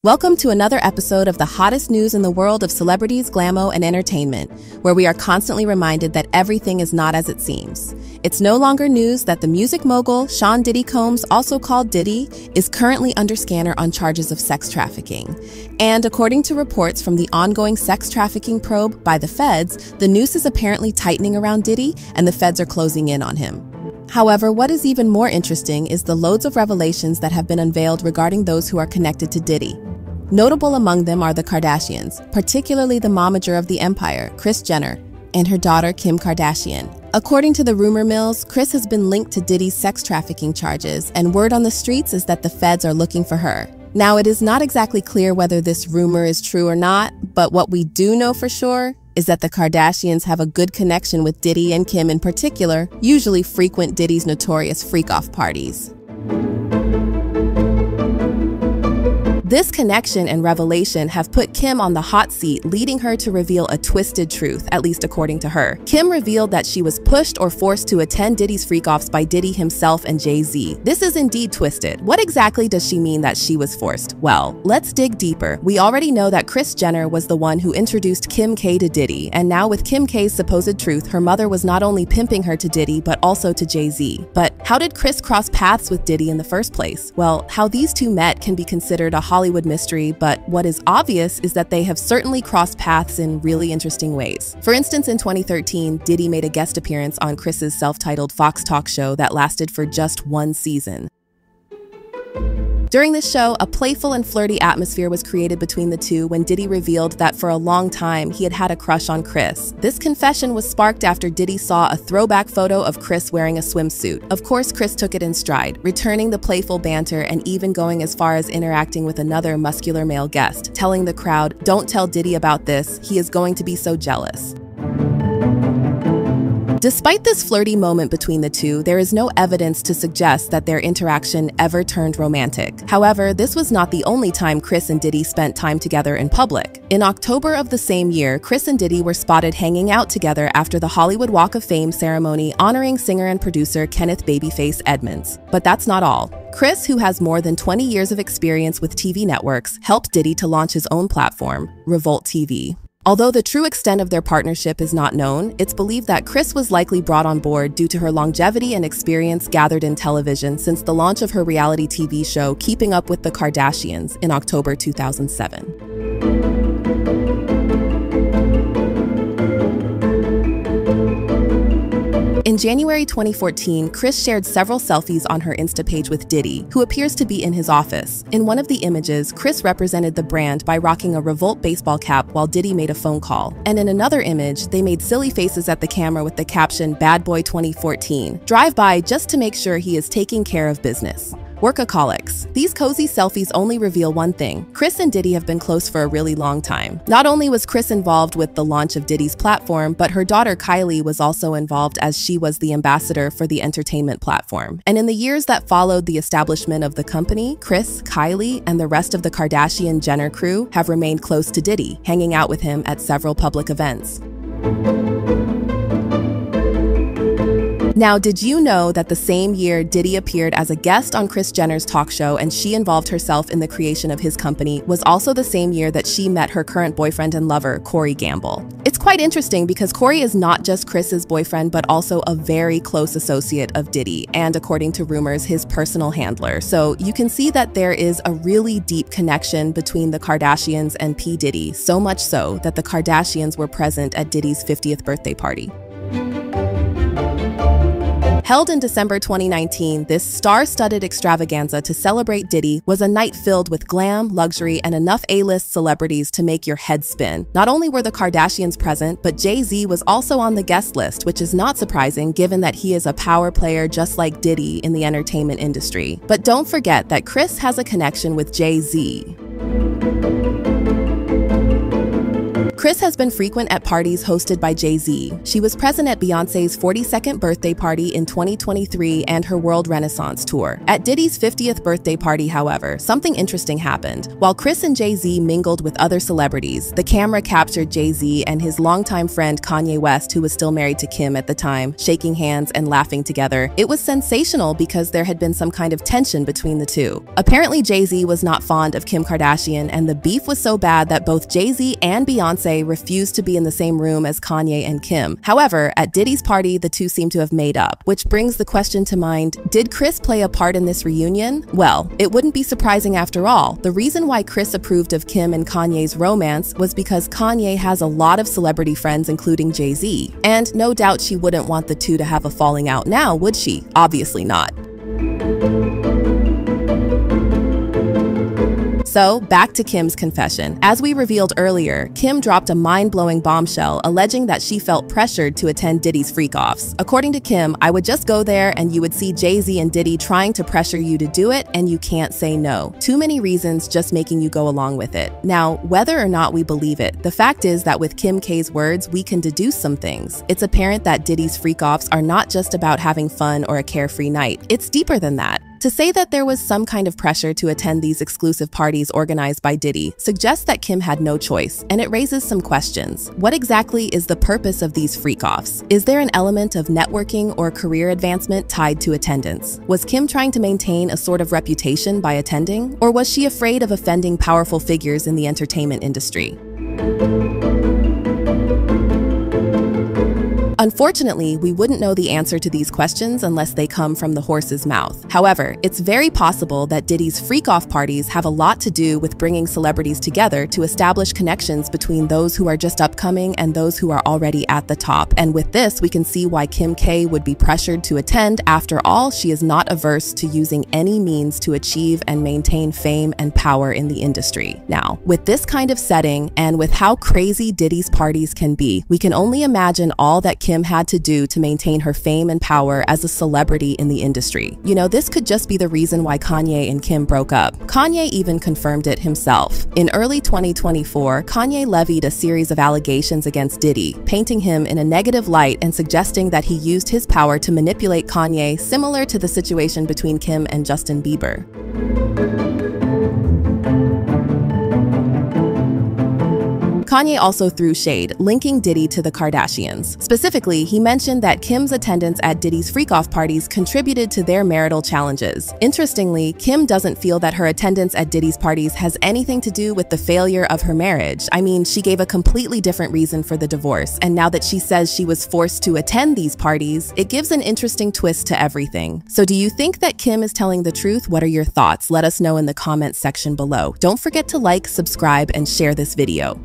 Welcome to another episode of the hottest news in the world of celebrities, glamo, and entertainment, where we are constantly reminded that everything is not as it seems. It's no longer news that the music mogul, Diddy Combs, also called Diddy, is currently under scanner on charges of sex trafficking. And according to reports from the ongoing sex trafficking probe by the feds, the noose is apparently tightening around Diddy, and the feds are closing in on him. However, what is even more interesting is the loads of revelations that have been unveiled regarding those who are connected to Diddy. Notable among them are the Kardashians, particularly the momager of the empire, Kris Jenner, and her daughter Kim Kardashian. According to the rumor mills, Kris has been linked to Diddy's sex trafficking charges, and word on the streets is that the feds are looking for her. Now, it is not exactly clear whether this rumor is true or not, but what we do know for sure is that the Kardashians have a good connection with Diddy and Kim in particular, usually frequent Diddy's notorious freak-off parties. This connection and revelation have put Kim on the hot seat, leading her to reveal a twisted truth, at least according to her. Kim revealed that she was pushed or forced to attend Diddy's Freakoffs by Diddy himself and Jay-Z. This is indeed twisted. What exactly does she mean that she was forced? Well, let's dig deeper. We already know that Kris Jenner was the one who introduced Kim K to Diddy, and now with Kim K's supposed truth, her mother was not only pimping her to Diddy, but also to Jay-Z. But how did Kris cross paths with Diddy in the first place? Well, how these two met can be considered a Hollywood mystery, but what is obvious is that they have certainly crossed paths in really interesting ways. For instance, in 2013, Diddy made a guest appearance on Kris's self-titled Fox talk show that lasted for just one season. During this show, a playful and flirty atmosphere was created between the two when Diddy revealed that for a long time he had had a crush on Kris. This confession was sparked after Diddy saw a throwback photo of Kris wearing a swimsuit. Of course, Kris took it in stride, returning the playful banter and even going as far as interacting with another muscular male guest, telling the crowd, "Don't tell Diddy about this, he is going to be so jealous." Despite this flirty moment between the two, there is no evidence to suggest that their interaction ever turned romantic. However, this was not the only time Kris and Diddy spent time together in public. In October of the same year, Kris and Diddy were spotted hanging out together after the Hollywood Walk of Fame ceremony honoring singer and producer Kenneth "Babyface" Edmonds. But that's not all. Kris, who has more than 20 years of experience with TV networks, helped Diddy to launch his own platform, Revolt TV. Although the true extent of their partnership is not known, it's believed that Kris was likely brought on board due to her longevity and experience gathered in television since the launch of her reality TV show Keeping Up with the Kardashians in October 2007. In January 2014, Kris shared several selfies on her Insta page with Diddy, who appears to be in his office. In one of the images, Kris represented the brand by rocking a Revolt baseball cap while Diddy made a phone call. And in another image, they made silly faces at the camera with the caption "Bad Boy 2014. Drive by just to make sure he is taking care of business." Workaholics. These cozy selfies only reveal one thing. Kris and Diddy have been close for a really long time. Not only was Kris involved with the launch of Diddy's platform, but her daughter Kylie was also involved as she was the ambassador for the entertainment platform. And in the years that followed the establishment of the company, Kris, Kylie, and the rest of the Kardashian Jenner crew have remained close to Diddy, hanging out with him at several public events. Now, did you know that the same year Diddy appeared as a guest on Kris Jenner's talk show and she involved herself in the creation of his company was also the same year that she met her current boyfriend and lover, Corey Gamble? It's quite interesting because Corey is not just Kris's boyfriend, but also a very close associate of Diddy and, according to rumors, his personal handler. So you can see that there is a really deep connection between the Kardashians and P. Diddy, so much so that the Kardashians were present at Diddy's 50th birthday party. Held in December 2019, this star-studded extravaganza to celebrate Diddy was a night filled with glam, luxury, and enough A-list celebrities to make your head spin. Not only were the Kardashians present, but Jay-Z was also on the guest list, which is not surprising given that he is a power player just like Diddy in the entertainment industry. But don't forget that Kris has a connection with Jay-Z. Kris has been frequent at parties hosted by Jay-Z. She was present at Beyoncé's 42nd birthday party in 2023 and her World Renaissance tour. At Diddy's 50th birthday party, however, something interesting happened. While Kris and Jay-Z mingled with other celebrities, the camera captured Jay-Z and his longtime friend Kanye West, who was still married to Kim at the time, shaking hands and laughing together. It was sensational because there had been some kind of tension between the two. Apparently, Jay-Z was not fond of Kim Kardashian, and the beef was so bad that both Jay-Z and Beyoncé refused to be in the same room as Kanye and Kim. However, at Diddy's party, the two seem to have made up, which brings the question to mind, did Kris play a part in this reunion? Well, it wouldn't be surprising after all. The reason why Kris approved of Kim and Kanye's romance was because Kanye has a lot of celebrity friends, including Jay-Z. And no doubt she wouldn't want the two to have a falling out now, would she? Obviously not. So, back to Kim's confession. As we revealed earlier, Kim dropped a mind-blowing bombshell alleging that she felt pressured to attend Diddy's Freakoffs. According to Kim, I would just go there and you would see Jay-Z and Diddy trying to pressure you to do it and you can't say no. Too many reasons just making you go along with it. Now, whether or not we believe it, the fact is that with Kim K's words, we can deduce some things. It's apparent that Diddy's Freakoffs are not just about having fun or a carefree night. It's deeper than that. To say that there was some kind of pressure to attend these exclusive parties organized by Diddy suggests that Kim had no choice, and it raises some questions. What exactly is the purpose of these freak-offs? Is there an element of networking or career advancement tied to attendance? Was Kim trying to maintain a sort of reputation by attending? Or was she afraid of offending powerful figures in the entertainment industry? Unfortunately, we wouldn't know the answer to these questions unless they come from the horse's mouth. However, it's very possible that Diddy's freak-off parties have a lot to do with bringing celebrities together to establish connections between those who are just upcoming and those who are already at the top. And with this, we can see why Kim K would be pressured to attend. After all, she is not averse to using any means to achieve and maintain fame and power in the industry. Now, with this kind of setting and with how crazy Diddy's parties can be, we can only imagine all that Kim had to do to maintain her fame and power as a celebrity in the industry. You know, this could just be the reason why Kanye and Kim broke up. Kanye even confirmed it himself. In early 2024, Kanye levied a series of allegations against Diddy, painting him in a negative light and suggesting that he used his power to manipulate Kanye, similar to the situation between Kim and Justin Bieber. Kanye also threw shade, linking Diddy to the Kardashians. Specifically, he mentioned that Kim's attendance at Diddy's freak-off parties contributed to their marital challenges. Interestingly, Kim doesn't feel that her attendance at Diddy's parties has anything to do with the failure of her marriage. I mean, she gave a completely different reason for the divorce, and now that she says she was forced to attend these parties, it gives an interesting twist to everything. So do you think that Kim is telling the truth? What are your thoughts? Let us know in the comments section below. Don't forget to like, subscribe, and share this video.